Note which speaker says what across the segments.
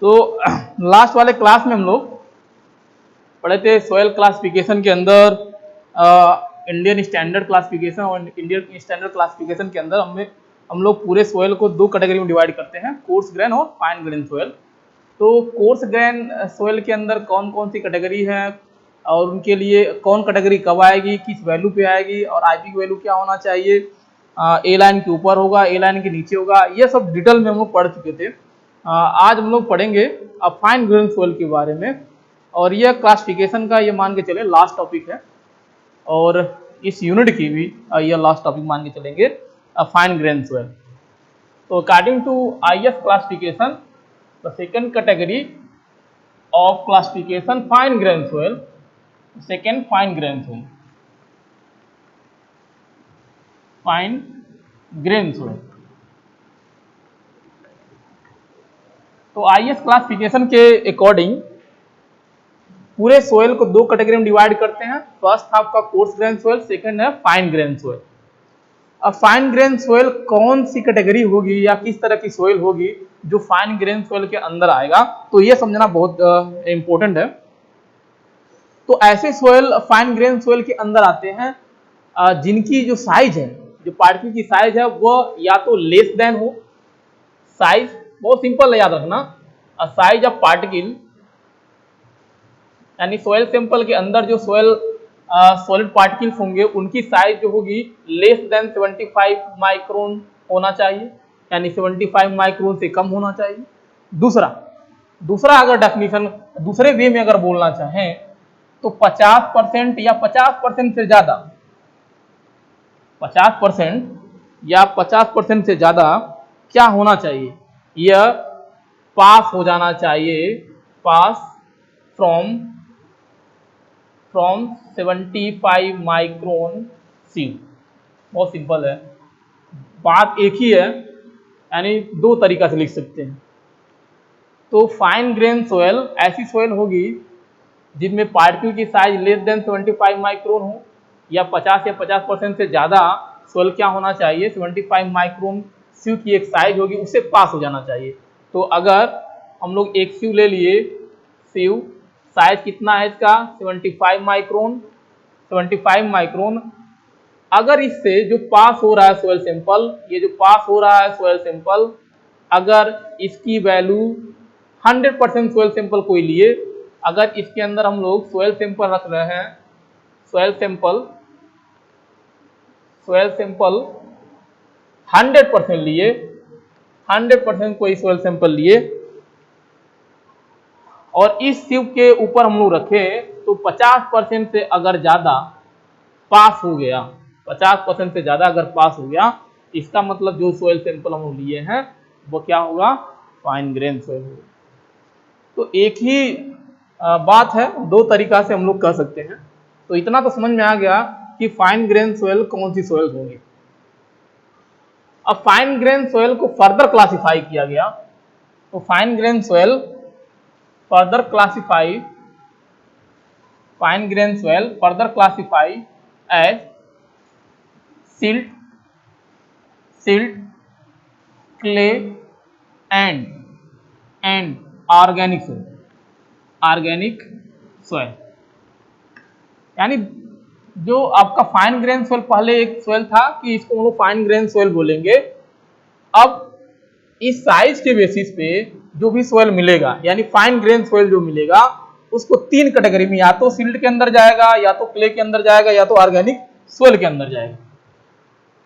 Speaker 1: तो लास्ट वाले क्लास में हम लोग पढ़े थे सोयल क्लासिफिकेशन के अंदर इंडियन स्टैंडर्ड क्लासिफिकेशन, और इंडियन स्टैंडर्ड क्लासिफिकेशन के अंदर हम लोग पूरे सोयल को दो कैटेगरी में डिवाइड करते हैं, कोर्स ग्रेन और फाइन ग्रेन सोयल। तो कोर्स ग्रेन सोयल के अंदर कौन कौन सी कैटेगरी है और उनके लिए कौन कैटेगरी कब आएगी, किस वैल्यू पे आएगी, और आईपी की वैल्यू क्या होना चाहिए, ए लाइन के ऊपर होगा, ए लाइन के नीचे होगा, ये सब डिटेल में हम लोग पढ़ चुके थे। आज हम लोग पढ़ेंगे अब फाइन ग्रेन सोयल के बारे में, और यह क्लासिफिकेशन का ये मान के चले लास्ट टॉपिक है, और इस यूनिट की भी यह लास्ट टॉपिक मान के चलेंगे फाइन ग्रेन सोयल। तो according to IS classification the second category of classification fine grain soil, second fine grain soil, fine grain soil. तो आईएस क्लासिफिकेशन के अकॉर्डिंग पूरे सोयल को दो कैटेगरी में डिवाइड करते हैं। फर्स्ट आपका कोर्स ग्रेन सोयल, सेकंड है फाइन ग्रेन सोयल। अब फाइन ग्रेन सोयल कौन सी कैटेगरी होगी या किस तरह की सोयल होगी जो फाइन ग्रेन सोयल के अंदर आएगा, तो ये समझना बहुत इंपॉर्टेंट है। तो ऐसे सोयल फाइन ग्रेन सोयल के अंदर आते हैं जिनकी जो साइज है, जो पार्टिकल की साइज है वह या तो लेस देन हो, साइज बहुत सिंपल है याद रखना, साइज ऑफ पार्टिकल यानी सोयल सैंपल के अंदर जो सोयल सॉलिड पार्टिकल्स होंगे उनकी साइज जो होगी लेस देन 75 माइक्रोन होना चाहिए, यानी 75 माइक्रोन से कम होना चाहिए। दूसरा अगर डेफिनेशन दूसरे वे में अगर बोलना चाहें तो 50% या 50% से ज्यादा, 50% या 50% से ज्यादा क्या होना चाहिए, यह पास हो जाना चाहिए, पास फ्रॉम 75 माइक्रोन सी। बहुत सिंपल है, बात एक ही है, यानी दो तरीका से लिख सकते हैं। तो फाइन ग्रेन सोयल ऐसी सोयल होगी जिनमें पार्टिकल की साइज लेस देन 75 माइक्रोन हो, या 50 या 50% से ज्यादा सोयल क्या होना चाहिए, 75 माइक्रोन स्यू की एक साइज होगी, उससे पास हो जाना चाहिए। तो अगर हम लोग एक स्यू ले लिए, स्यू साइज कितना है इसका 75 माइक्रोन, 75 माइक्रोन, अगर इससे जो पास हो रहा है सोयल सैंपल, ये जो पास हो रहा है सोयल सैंपल, अगर इसकी वैल्यू 100% सोयल सैंपल कोई लिए, अगर इसके अंदर हम लोग सोयल सैंपल रख रहे हैं, सोयल सैंपल 100% लिए, 100% कोई सोयल सैंपल लिए और इस ट्यूब के ऊपर हम लोग रखें, तो 50% से अगर ज्यादा पास हो गया, 50% से ज्यादा अगर पास हो गया, इसका मतलब जो सोयल सैंपल हम लोग लिए हैं वो क्या होगा, फाइन ग्रेन सोयल होगा। तो एक ही बात है, दो तरीका से हम लोग कह सकते हैं। तो इतना तो समझ में आ गया कि फाइन ग्रेन सोयल कौन सी सोयल होगी। अब फाइन ग्रेन सोयल को फर्दर क्लासिफाई किया गया, तो fine grain soil further classified as silt, clay and organic soil। यानी जो आपका फाइन ग्रेन सोयल, पहले एक सोयल था कि इसको हम लोग फाइन ग्रेन सोयल बोलेंगे। अब इस साइज के बेसिस पे जो भी सोयल मिलेगा, यानी फाइन ग्रेन सोयल जो मिलेगा, उसको तीन कैटेगरी में, या तो सिल्ट के अंदर जाएगा, या तो क्ले के अंदर जाएगा, या तो ऑर्गेनिक सोयल के अंदर जाएगा।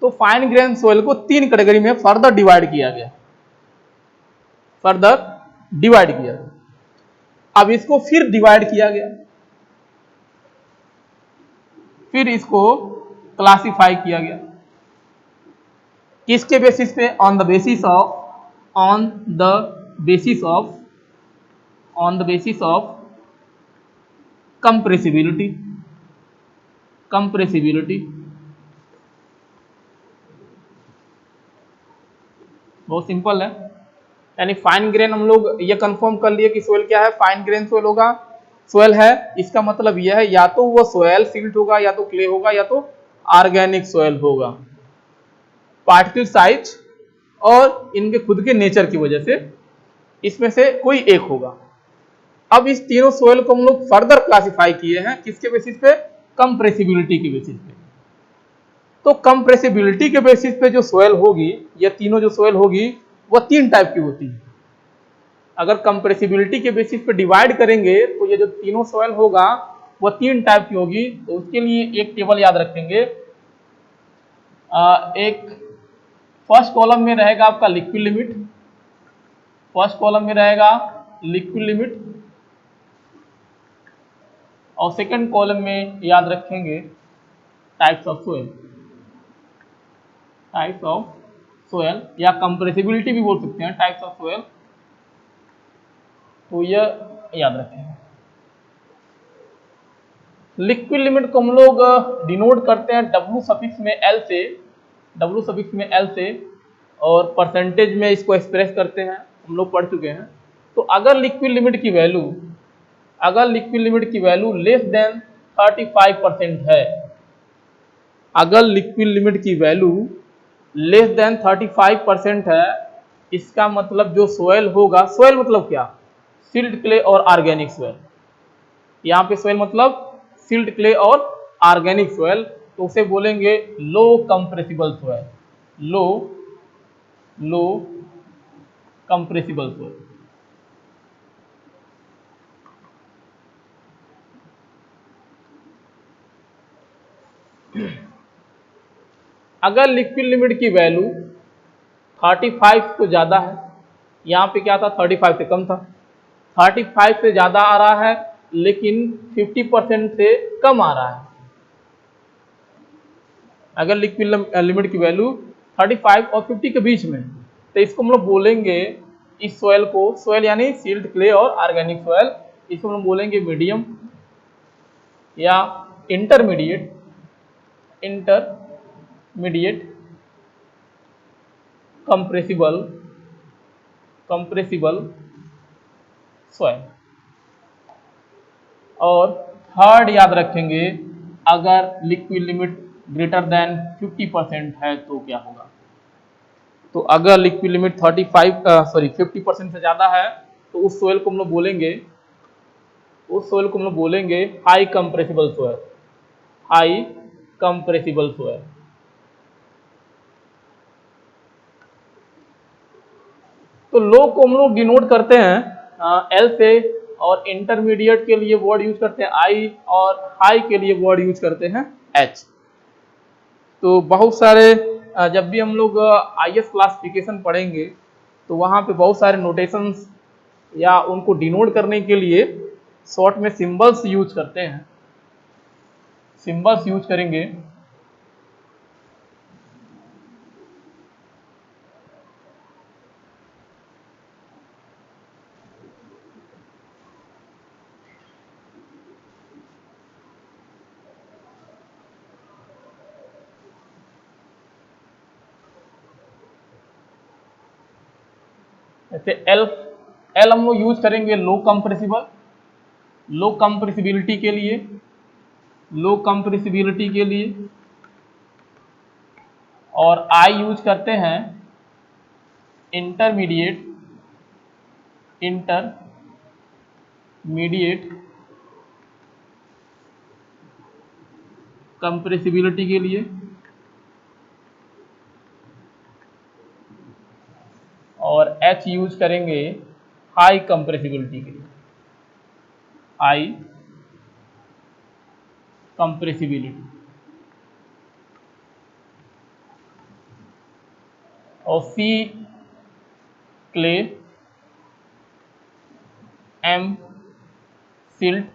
Speaker 1: तो फाइन ग्रेन सोयल को तीन कैटेगरी में फर्दर डिवाइड किया गया, अब इसको फिर डिवाइड किया गया, फिर इसको क्लासिफाई किया गया, किसके बेसिस पे, on the basis of compressibility. बहुत सिंपल है, यानी फाइन ग्रेन हम लोग ये कंफर्म कर लिए कि सोयल क्या है, फाइन ग्रेन सोयल होगा, सोयल है, इसका मतलब यह है या तो वो सोयल सिल्ट होगा, या तो क्ले होगा, या तो ऑर्गेनिक सोयल होगा। पार्टिकल साइज और इनके खुद के नेचर की वजह से इसमें से कोई एक होगा। अब इस तीनों सोयल को हम लोग फर्दर क्लासिफाई किए हैं किसके बेसिस पे? कंप्रेसिबिलिटी के बेसिस पे। तो कंप्रेसिबिलिटी के बेसिस पे जो सोयल होगी, ये तीनों जो सोयल होगी वो तीन टाइप की होती है। अगर कंप्रेसिबिलिटी के बेसिस पे डिवाइड करेंगे तो ये जो तीनों सोयल होगा वो तीन टाइप की होगी। तो उसके लिए एक टेबल याद रखेंगे। एक फर्स्ट कॉलम में रहेगा आपका लिक्विड लिमिट, फर्स्ट कॉलम में रहेगा लिक्विड लिमिट, और सेकंड कॉलम में याद रखेंगे types of soil, types of soil, या कंप्रेसिबिलिटी भी बोल सकते हैं टाइप्स ऑफ सोयल। तो यह याद रखें। लिक्विड लिमिट को हम लोग डिनोट करते हैं डब्ल्यू सफिक्स में एल से, डब्ल्यू सफिक्स में एल से, और परसेंटेज में इसको एक्सप्रेस करते हैं, हम लोग पढ़ चुके हैं। तो अगर लिक्विड लिमिट की वैल्यू, अगर लिक्विड लिमिट की वैल्यू लेस देन 35% है, अगर लिक्विड लिमिट की वैल्यू लेस देन 35% है, इसका मतलब जो सोयल होगा, सोयल मतलब क्या? सिल्ट क्ले और ऑर्गेनिक सोयल। यहाँ पे सोयल मतलब सिल्ट क्ले और ऑर्गेनिक सोयल, तो उसे बोलेंगे लो कंप्रेसिबल सोयल, लो लो कंप्रेसिबल सोयल। अगर लिक्विड लिमिट की वैल्यू 35 से ज़्यादा है, यहाँ पे क्या था 35 से कम था, 35 से ज़्यादा आ रहा है लेकिन 50% से कम आ रहा है। अगर लिक्विड लिमिट की वैल्यू 35 और 50 के बीच में, तो इसको हम लोग बोलेंगे, इस सोयल को, सोयल यानी सिल्ट क्ले और ऑर्गेनिक सोयल, इसको हम लोग बोलेंगे मीडियम या intermediate, intermediate compressible, compressible soil. और थर्ड याद रखेंगे, अगर लिक्विड लिमिट ग्रेटर देन 50% है तो क्या होगा? तो अगर लिक्विड लिमिट 50% से ज़्यादा है तो उस सोयल को हम लोग बोलेंगे, उस सोयल को हम लोग बोलेंगे high compressible soil, high compressible soil. तो लो को हम लोग डिनोट करते हैं एल से, और इंटरमीडिएट के लिए वर्ड यूज करते हैं आई, और हाई के लिए वर्ड यूज करते हैं एच। तो बहुत सारे जब भी हम लोग आईएस क्लासिफिकेशन पढ़ेंगे तो वहाँ पे बहुत सारे नोटेशंस या उनको डिनोट करने के लिए शॉर्ट में सिंबल्स यूज करते हैं, सिंबल्स यूज करेंगे। जैसे एल, एल हम लोग यूज करेंगे लो कंप्रेसिबल, लो कंप्रेसिबिलिटी के लिए, लो कंप्रेसिबिलिटी के लिए, और आई यूज करते हैं इंटरमीडिएट, इंटरमीडिएट कंप्रेसिबिलिटी के लिए, और एच यूज करेंगे हाई कंप्रेसिबिलिटी के लिए, हाई कंप्रेसिबिलिटी। और सी क्ले, एम सिल्ट,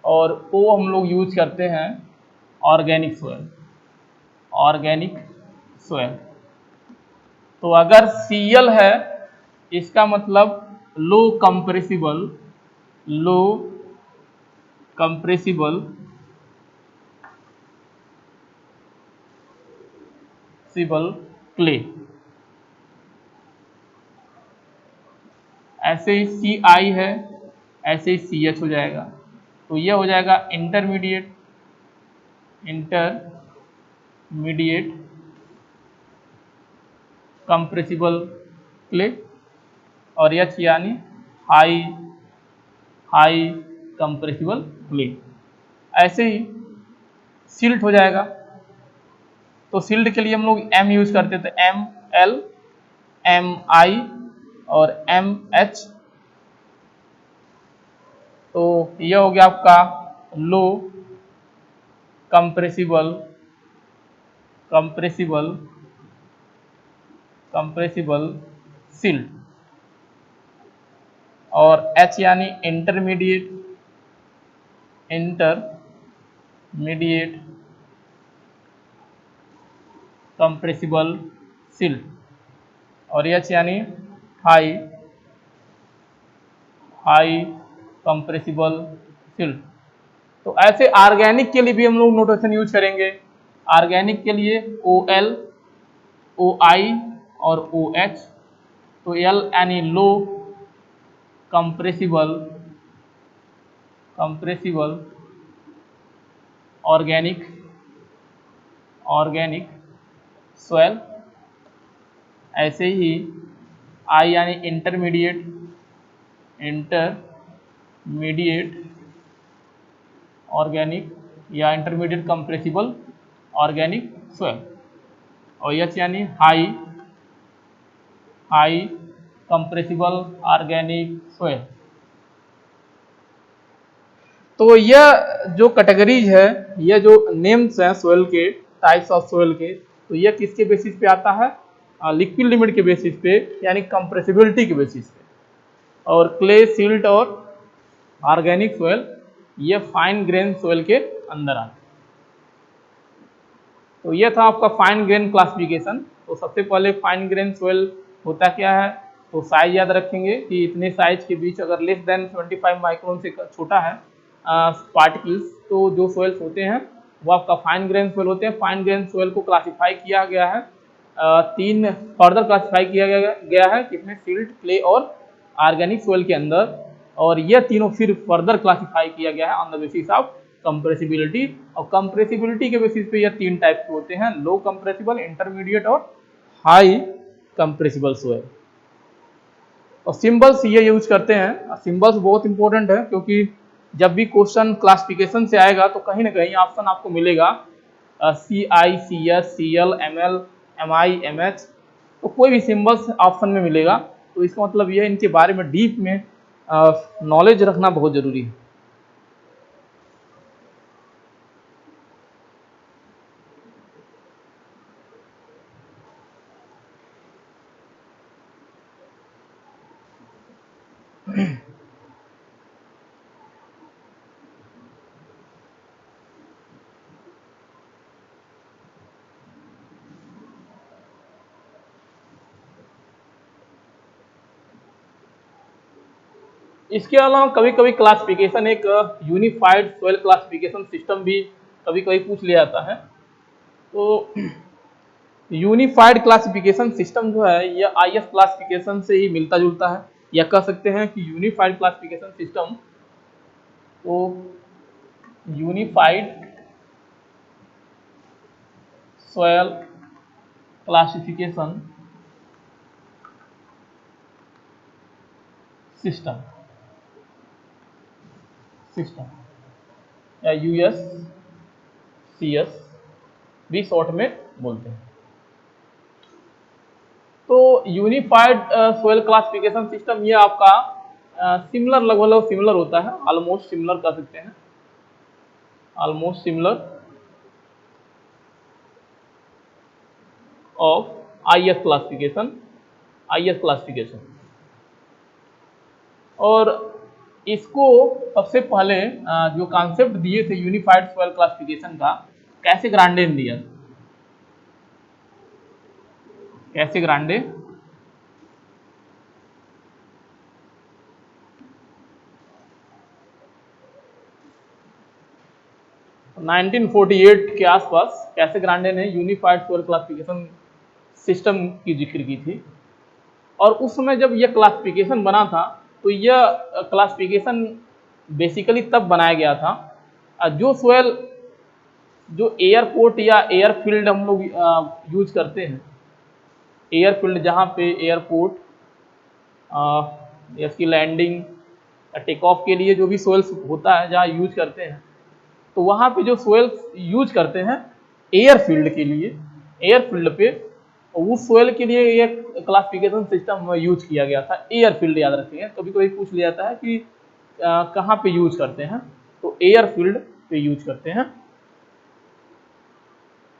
Speaker 1: और ओ हम लोग यूज करते हैं ऑर्गेनिक सोयल, ऑर्गेनिक सोयल। तो अगर सीएल है इसका मतलब low compressible, low compressible Sibal clay. ऐसे ही सी आई है, ऐसे ही सी एच हो जाएगा। तो यह हो जाएगा इंटरमीडिएट, इंटरमीडिएट कंप्रेसिबल क्ले, और एच यानी हाई हाई कंप्रेसिबल क्ले। ऐसे ही सिल्ट हो जाएगा, तो सिल्ट के लिए हम लोग एम यूज करते थे, एम एल एम आई और एम एच। तो यह हो गया आपका लो कंप्रेसिबल कंप्रेसिबल कंप्रेसिबल सिल्ट, और एच यानी इंटरमीडिएट इंटरमीडिएट कंप्रेसिबल सिल्ट, और एच यानी हाई हाई कंप्रेसिबल सिल्ट। तो ऐसे ऑर्गेनिक के लिए भी हम लोग नोटेशन यूज करेंगे। ऑर्गेनिक के लिए ओ एल ओ आई और ओ एच। तो एल यानी low compressible compressible organic organic soil. ऐसे ही आई यानी इंटरमीडिएट इंटरमीडिएट ऑर्गेनिक या इंटरमीडिएट कंप्रेसिबल ऑर्गेनिक सॉइल, और एच यानी high high compressible organic soil. तो यह जो कैटेगरीज है, यह जो नेम्स हैं सॉइल के, टाइप्स ऑफ सॉइल के, तो यह किसके बेसिस पे आता है? लिक्विड लिमिट के बेसिस पे, यानी कंप्रेसिबिलिटी के बेसिस पे। और क्ले, सिल्ट और ऑर्गेनिक सॉइल ये फाइन ग्रेन सॉइल के अंदर आते हैं। तो ये था आपका फाइन ग्रेन क्लासिफिकेशन। तो सबसे पहले फाइन ग्रेन सॉइल होता क्या है, तो साइज याद रखेंगे कि इतने साइज के बीच अगर लेस देन 25 माइक्रोन से छोटा है पार्टिकल्स, तो जो सॉइल्स होते हैं वो आपका फाइन ग्रेन सॉइल होते हैं। फाइन ग्रेन सॉइल को क्लासिफाई किया गया है, तीन फर्दर क्लासिफाई किया गया है, किसमें? सिल्ट, क्ले और ऑर्गेनिक सॉइल के अंदर। और यह तीनों फिर फर्दर क्लासिफाई किया गया है on the basis of compressibility. और कंप्रेसिबिलिटी के बेसिस पे यह तीन टाइप के होते हैं, लो कंप्रेसिबल, इंटरमीडिएट और हाई कंप्रेसिबल सॉइल। और सिंबल्स ये यूज करते हैं। सिंबल्स बहुत इंपॉर्टेंट है, क्योंकि जब भी क्वेश्चन क्लासिफिकेशन से आएगा तो कहीं ना कहीं ऑप्शन आपको मिलेगा C I, C S, C L, M L, M I, M H, तो कोई भी सिंबल्स ऑप्शन में मिलेगा। तो इसका मतलब यह इनके बारे में डीप में नॉलेज रखना बहुत जरूरी है। इसके अलावा कभी कभी क्लासिफिकेशन एक यूनिफाइड सॉइल क्लासिफिकेशन सिस्टम भी कभी कभी पूछ लिया जाता है। तो यूनिफाइड क्लासिफिकेशन सिस्टम जो है यह आईएस क्लासिफिकेशन से ही मिलता जुलता है, या कह सकते हैं कि यूनिफाइड क्लासिफिकेशन सिस्टम, तो यूनिफाइड सॉइल क्लासिफिकेशन सिस्टम या यूएससीएस भी शॉर्ट में बोलते हैं। तो यूनिफाइड सॉइल क्लासिफिकेशन सिस्टम ये आपका सिमिलर, लगभग सिमिलर होता है, ऑलमोस्ट सिमिलर कह सकते हैं, almost similar of IS classification. और इसको सबसे पहले जो कॉन्सेप्ट दिए थे यूनिफाइड सॉइल क्लासिफिकेशन का, कैसे ग्रांडे ने दिया, कैसे ग्रांडे 1948 के आसपास कैसे ग्रांडे ने यूनिफाइड सॉइल क्लासिफिकेशन सिस्टम की जिक्र की थी। और उस समय जब यह क्लासिफिकेशन बना था, तो यह क्लासिफिकेशन बेसिकली तब बनाया गया था जो सॉइल, जो एयरपोर्ट या एयरफील्ड हम लोग यूज करते हैं, एयरफील्ड जहाँ पे एयरपोर्ट इसकी लैंडिंग या टेक ऑफ के लिए जो भी सोल्स होता है जहाँ यूज करते हैं, तो वहाँ पे जो सोल्स यूज करते हैं एयरफील्ड के लिए, एयरफील्ड पे उस सोयल के लिए ये क्लासिफिकेशन सिस्टम यूज किया गया था। एयरफील्ड याद रखेंगे, कभी कभी पूछ लिया जाता है कि कहाँ पे यूज करते हैं, तो एयरफील्ड पे यूज करते हैं।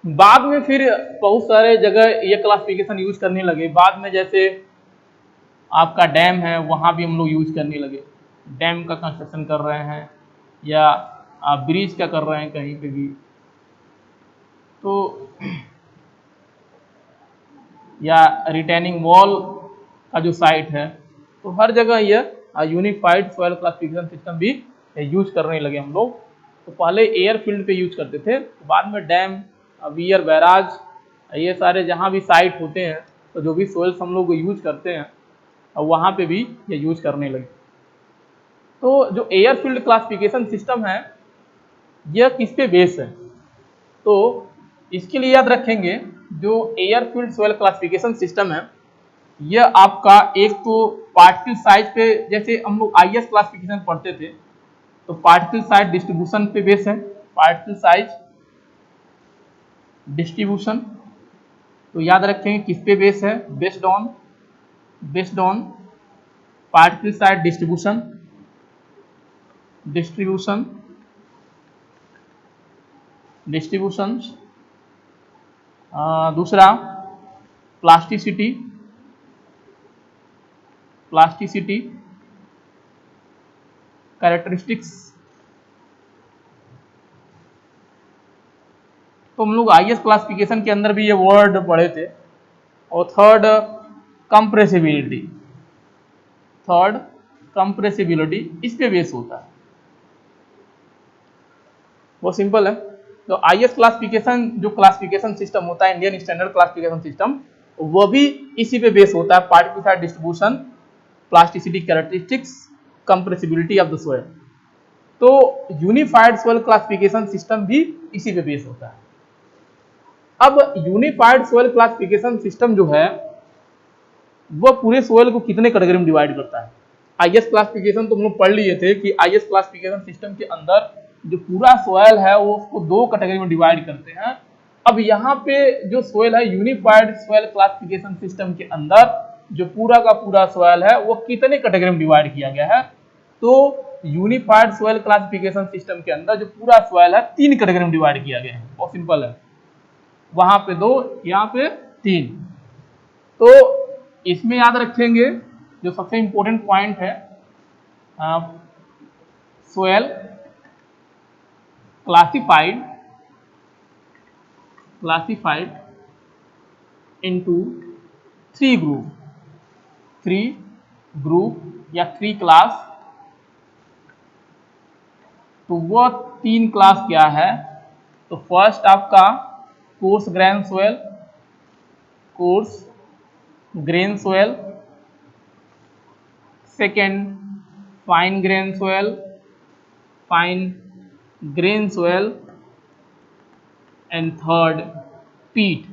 Speaker 1: बाद में फिर बहुत सारे जगह ये क्लासिफिकेशन यूज करने लगे। बाद में जैसे आपका डैम है, वहाँ भी हम लोग यूज करने लगे। डैम का कंस्ट्रक्शन कर रहे हैं या आप ब्रिज का कर रहे हैं कहीं पे भी, तो या रिटेनिंग वॉल का जो साइट है, तो हर जगह यह यूनिफाइड सॉइल क्लासिफिकेशन सिस्टम भी यूज करने लगे हम लोग। तो पहले एयरफील्ड पे यूज करते थे, तो बाद में डैम, वियर, बैराज, ये सारे जहाँ भी साइट होते हैं, तो जो भी सोइल्स हम लोग यूज करते हैं वहाँ पे भी ये यूज करने लगे। तो जो एयरफील्ड क्लासिफिकेशन सिस्टम है यह किस पे बेस है, तो इसके लिए याद रखेंगे जो एयरफील्ड सॉइल क्लासिफिकेशन सिस्टम है यह आपका एक तो पार्टिकल साइज पे, जैसे हम लोग आईएस क्लासिफिकेशन पढ़ते थे तो पार्टिकल साइज डिस्ट्रीब्यूशन पे बेस है। पार्टिकल साइज डिस्ट्रीब्यूशन, तो याद रखेंगे किस पे बेस है, based on particle size distribution, distribution. दूसरा प्लास्टिसिटी कैरेक्टरिस्टिक्स। तो हम लोग आईएस क्लासिफिकेशन के अंदर भी ये वर्ड पढ़े थे। और थर्ड कंप्रेसिबिलिटी, इस पे बेस होता है। बहुत सिंपल है। तो आईएस क्लासिफिकेशन जो क्लासिफिकेशन सिस्टम होता है, इंडियन स्टैंडर्ड क्लासिफिकेशन सिस्टम, वो भी इसी पे बेस होता है। Particle size distribution, plasticity, characteristics, compressibility of the soil. तो यूनिफाइड सोइल क्लासिफिकेशन सिस्टम भी इसी पे बेस होता है। अब यूनिफाइड सोइल क्लासिफिकेशन सिस्टम जो है वो पूरे सोइल को कितने कैटेगरी में डिवाइड करता है। आईएस क्लासिफिकेशन तो हम लोग पढ़ लिए थे कि आईएस क्लासिफिकेशन सिस्टम के अंदर जो पूरा सोइल है वो उसको दो कैटेगरी में डिवाइड करते हैं। अब यहाँ पे जो सोइल है यूनिफाइड सोइल क्लासिफिकेशन सिस्टम के अंदर जो पूरा का पूरा सोइल है वो कितने कैटेगरी में डिवाइड किया गया है, तो यूनिफाइड सोइल क्लासिफिकेशन सिस्टम के अंदर जो पूरा सोइल है 3 कैटेगरी में डिवाइड किया गया है। बहुत सिंपल है, वहां पे 2, यहाँ पे 3। तो इसमें याद रखेंगे जो सबसे इंपॉर्टेंट पॉइंट है, सोइल क्लासिफाइड इनटू 3 ग्रुप या 3 क्लास। तो वो 3 क्लास क्या है, तो फर्स्ट आपका coarse grain soil, second fine grain soil, and third पीट।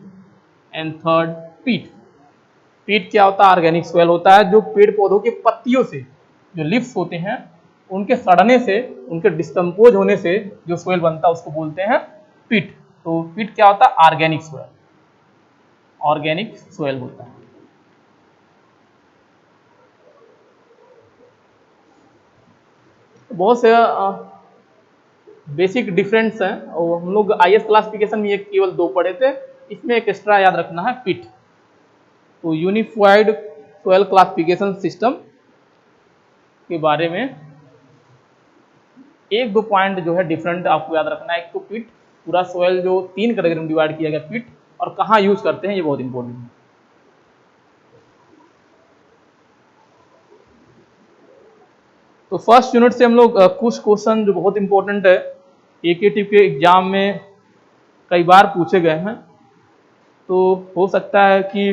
Speaker 1: पीट क्या होता है, ऑर्गेनिक सोइल होता है, जो पेड़ पौधों के पत्तियों से जो लिव्स होते हैं उनके सड़ने से, उनके डिस्कम्पोज होने से जो सोइल बनता है उसको बोलते हैं पीट। तो पीट क्या होता है, ऑर्गेनिक सोइल होता है। बहुत से बेसिक डिफरेंस हैं और हम लोग आईएस क्लासिफिकेशन में ये केवल 2 पढ़े थे, इसमें एक एक्स्ट्रा याद रखना है पीट। तो यूनिफाइड सोइल क्लासिफिकेशन सिस्टम के बारे में 1-2 पॉइंट जो है डिफरेंट आपको याद रखना है। एक तो पीट, पूरा सोइल जो 3 कैटेगरी में डिवाइड किया गया पीट, और कहाँ यूज करते हैं ये बहुत इंपॉर्टेंट है। तो फर्स्ट यूनिट से हम लोग कुछ क्वेश्चन जो बहुत इंपॉर्टेंट है, एकेटीव के एग्जाम में कई बार पूछे गए हैं, तो हो सकता है कि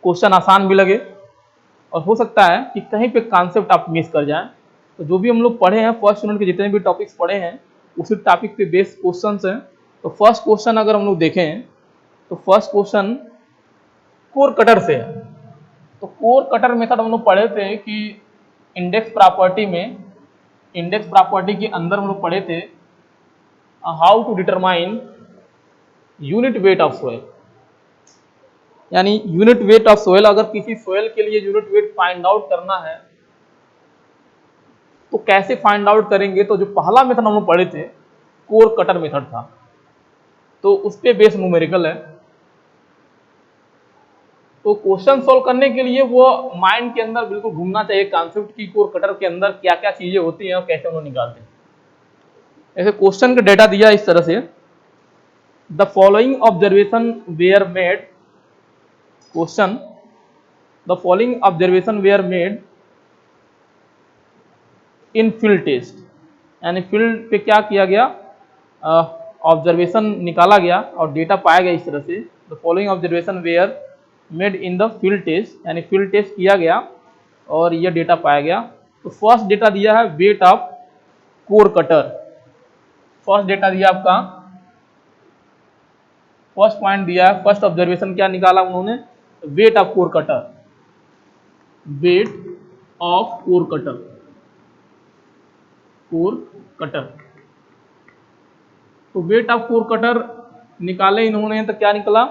Speaker 1: क्वेश्चन आसान भी लगे और हो सकता है कि कहीं पे कॉन्सेप्ट आप मिस कर जाएं। तो जो भी हम लोग पढ़े हैं फर्स्ट यूनिट के जितने भी टॉपिक्स पढ़े हैं उसी टॉपिक पे बेस्ड क्वेश्चंस हैं। तो फर्स्ट क्वेश्चन अगर हम लोग देखें तो फर्स्ट क्वेश्चन कोर कटर से है। तो कोर कटर मेथड हम लोग पढ़े थे कि इंडेक्स प्रॉपर्टी के अंदर हम लोग पढ़े थे how to determine unit weight of soil, यानी यूनिट वेट ऑफ सोयल, अगर किसी सोयल के लिए यूनिट वेट फाइंड आउट करना है तो कैसे फाइंड आउट करेंगे। तो जो पहला मेथड हम लोग पढ़े थे कोर कटर मेथड था, तो उस पे बेस न्यूमेरिकल है। तो क्वेश्चन सॉल्व करने के लिए वो माइंड के अंदर बिल्कुल घूमना चाहिए कॉन्सेप्ट की कोर कटर के अंदर क्या क्या चीजें होती हैं और कैसे हम लोग निकालते हैं। ऐसे क्वेश्चन का डेटा दिया इस तरह से, the following observation were made, question, the following observation were made in field test, यानी फील्ड पे क्या किया गया, ऑब्जर्वेशन निकाला गया और डेटा पाया गया इस तरह से। The following observation were made in the field test, यानी फील्ड टेस्ट किया गया और यह डेटा पाया गया। तो फर्स्ट डेटा दिया है weight of core cutter, first data दिया आपका, फर्स्ट पॉइंट दिया है, फर्स्ट ऑब्जर्वेशन क्या निकाला उन्होंने, weight of core cutter, weight of core cutter, core cutter. तो वेट ऑफ कोर कटर निकाले इन्होंने तो क्या निकला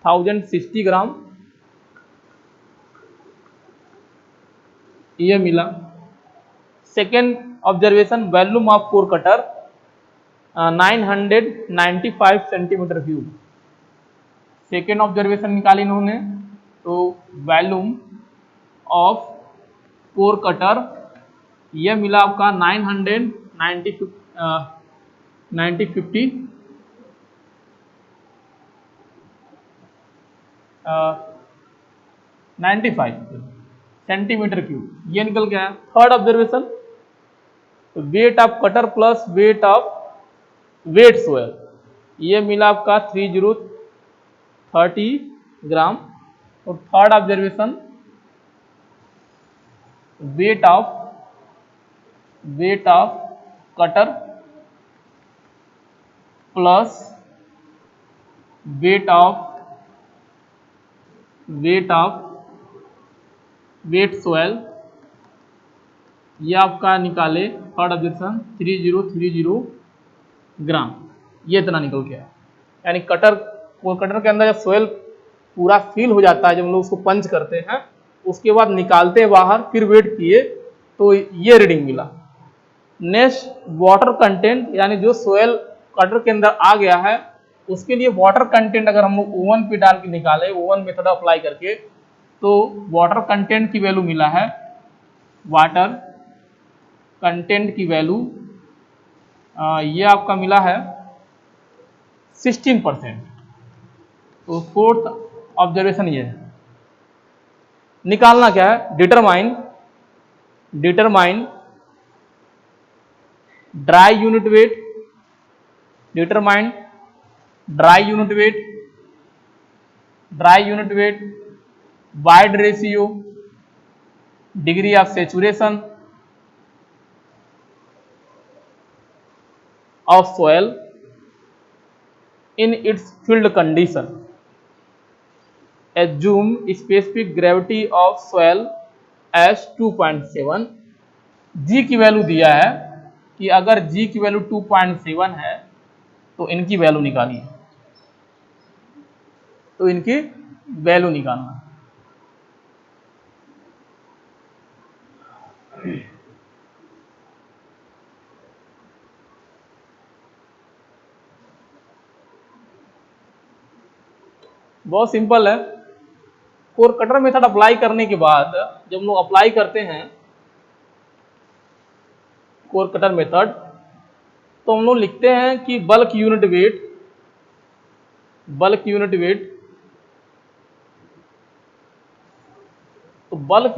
Speaker 1: 1060 ग्राम, ये मिला। Second observation volume of core cutter 995 centimetre cube, second observation निकाली इन्होंने, तो वॉल्यूम ऑफ कोर कटर यह मिला आपका 95 सेंटीमीटर क्यूब, ये निकल गया। Third observation weight of cutter plus weight of wet soil, ये मिला आपका 3030 ग्राम। और third observation weight of cutter plus weight of wet soil, ये आपका निकाले थर्ड ऑब्जर्वेशन 3030 ग्राम, ये इतना निकल गया। यानी कटर के अंदर जब सोयल पूरा फिल हो जाता है, जब हम लोग उसको पंच करते हैं उसके बाद निकालते हैं बाहर, फिर वेट किए तो ये रीडिंग मिला। नेक्स्ट वाटर कंटेंट, यानी जो सोयल कटर के अंदर आ गया है उसके लिए वाटर कंटेंट अगर हम लोग ओवन पे डाल के निकाले, ओवन मेथड अप्लाई करके, तो वाटर कंटेंट की वैल्यू मिला है, वाटर कंटेंट की वैल्यू ये आपका मिला है 16%। तो फोर्थ ऑब्जर्वेशन ये है। निकालना क्या है, determine dry unit wait, determine dry unit wait, void ratio, degree of saturation of soil in its field condition, assume specific gravity of soil as 2.7। G की वैल्यू दिया है कि अगर G की वैल्यू 2.7 है तो इनकी वैल्यू निकालिए, तो इनकी वैल्यू निकालना। बहुत सिंपल है। कोर कटर मेथड अप्लाई करने के बाद जब हम लोग अप्लाई करते हैं कोर कटर मेथड, तो हम लोग लिखते हैं कि बल्क यूनिट वेट, तो bulk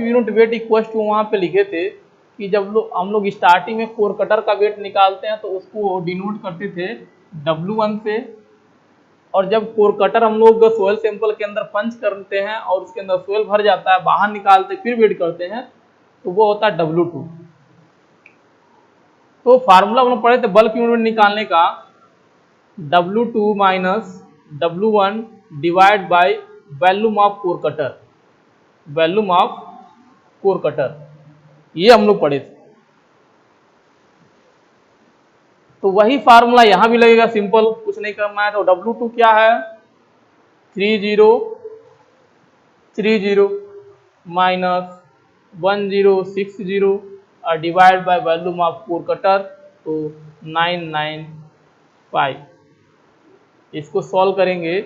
Speaker 1: unit weight equal to वहां पे लिखे थे कि जब हम लोग स्टार्टिंग में कोर कटर का वेट निकालते हैं तो उसको डिनोट करते थे W1 से, और जब कोर कटर हम लोग सोयल सैंपल के अंदर पंच करते हैं और उसके अंदर सोयल भर जाता है, बाहर निकालते फिर वेट करते हैं, तो वो होता है W2। तो फार्मूला हम लोग पढ़े थे बल्क यूनिट निकालने का, W2 minus W1 divide by volume of core cutter, volume of core cutter, ये हम लोग पढ़े थे। तो वही फार्मूला यहां भी लगेगा, सिंपल, कुछ नहीं करना है। तो W2 क्या है, 3030 माइनस 1060 और divide by volume of core cutter, तो 995। इसको सॉल्व करेंगे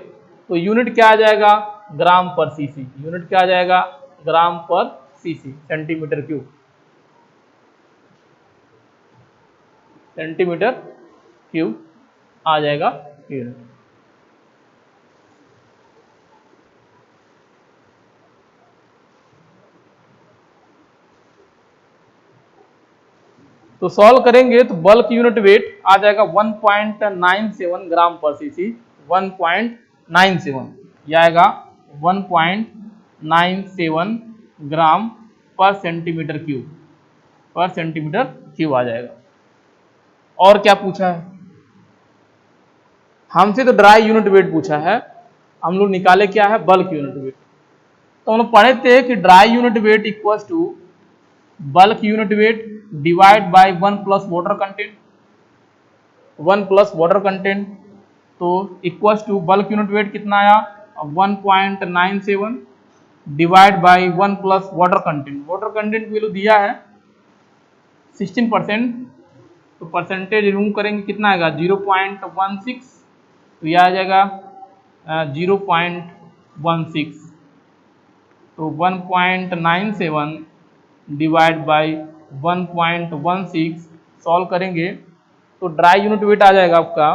Speaker 1: तो यूनिट क्या आ जाएगा, ग्राम पर सीसी। यूनिट क्या आ जाएगा, ग्राम पर CC, centimetre cube, centimetre cube आ जाएगा यूनिट। तो सॉल्व करेंगे तो बल्क यूनिट वेट आ जाएगा 1.97 ग्राम पर सीसी, 1.97, यह आएगा 1.97 ग्राम पर सेंटीमीटर क्यूब, पर सेंटीमीटर क्यूब आ जाएगा। और क्या पूछा है हमसे, तो ड्राई यूनिट वेट पूछा है, हम लोग निकाले क्या है, बल्क यूनिट वेट। तो हम लोग पढ़े थे कि dry unit weight equals to bulk unit weight divide by 1 plus water content, 1 plus water content, तो equals to bulk unit weight कितना आया, 1.97 divide by 1 plus water content. Water content की वैल्यू दिया है 16%, तो परसेंटेज रिमूव करेंगे कितना आएगा, 0.16, तो यह आ जाएगा 0.16, तो 1.97 डिवाइड बाय 1.16 सॉल्व करेंगे तो ड्राई यूनिट वेट आ जाएगा आपका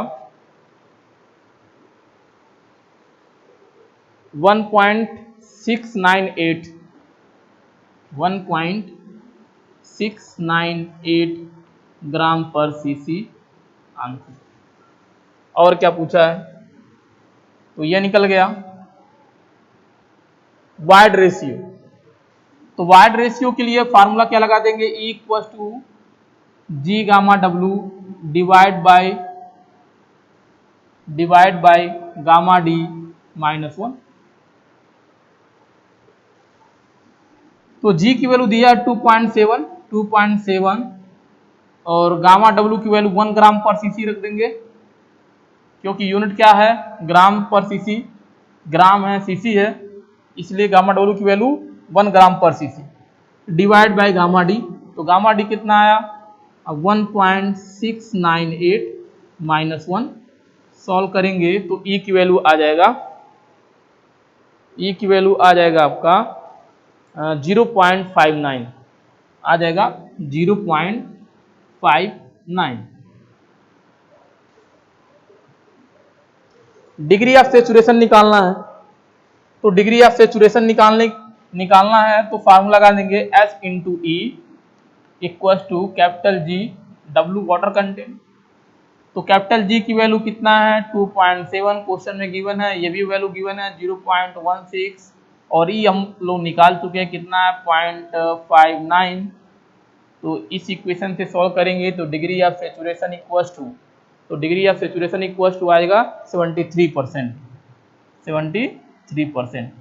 Speaker 1: 1.698, 1.698 ग्राम पर सीसी आंसर। और क्या पूछा है, तो यह निकल गया। वाइड रेशियो, तो वाइड रेशियो के लिए फार्मूला क्या लगा देंगे, E equals to G gamma W divide by gamma D -1। तो G की वैल्यू दिया 2.7 और गामा डब्लू की वैल्यू 1 ग्राम पर सीसी रख देंगे, क्योंकि यूनिट क्या है, ग्राम पर सीसी, ग्राम है सीसी है, इसलिए गामा डब्लू की वैल्यू 1 ग्राम पर CC divide by gamma D. तो गामा डी कितना आया, 1.698 -1, सॉल्व करेंगे तो E की वैल्यू आ जाएगा, E की वैल्यू आ जाएगा आपका 0.59 आ जाएगा, 0.59। डिग्री ऑफ सेचुरेशन निकालना है, तो डिग्री ऑफ सेचुरेशन निकालना है तो फार्मूला लगा देंगे S into E equal to capital G W water content. तो कैपिटल जी की वैल्यू कितना है, 2.7 क्वेश्चन में गिवन है, ये भी वैल्यू गिवन है 0.16, और ई हम लोग निकाल चुके हैं कितना है, 0.59। तो इस इक्वेशन से सॉल्व करेंगे तो degree of saturation equals to, तो degree of saturation equals to आएगा 73%, 73%।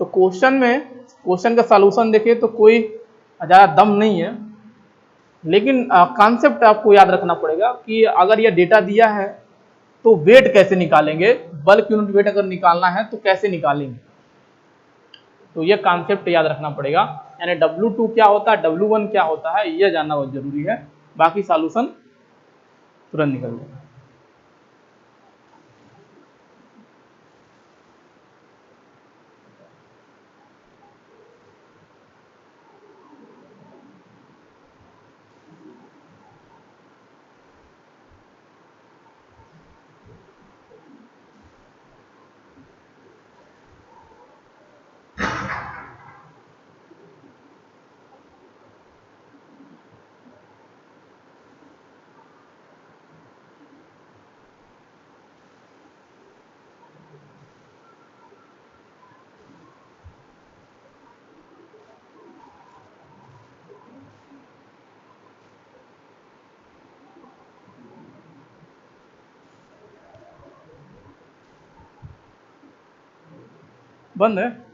Speaker 1: तो क्वेश्चन का सॉल्यूशन देखें तो कोई ज़्यादा दम नहीं है, लेकिन कॉन्सेप्ट आपको याद रखना पड़ेगा कि अगर यह डेटा दिया है तो वेट कैसे निकालेंगे, बल्क यूनिट वेट अगर निकालना है तो कैसे निकालेंगे, तो यह कॉन्सेप्ट याद रखना पड़ेगा। यानी W2 क्या होता है, W1 क्या होता है, यह जानना बहुत जरूरी है, बाकी सॉल्यूशन तुरंत निकल जाएगा। बंद है।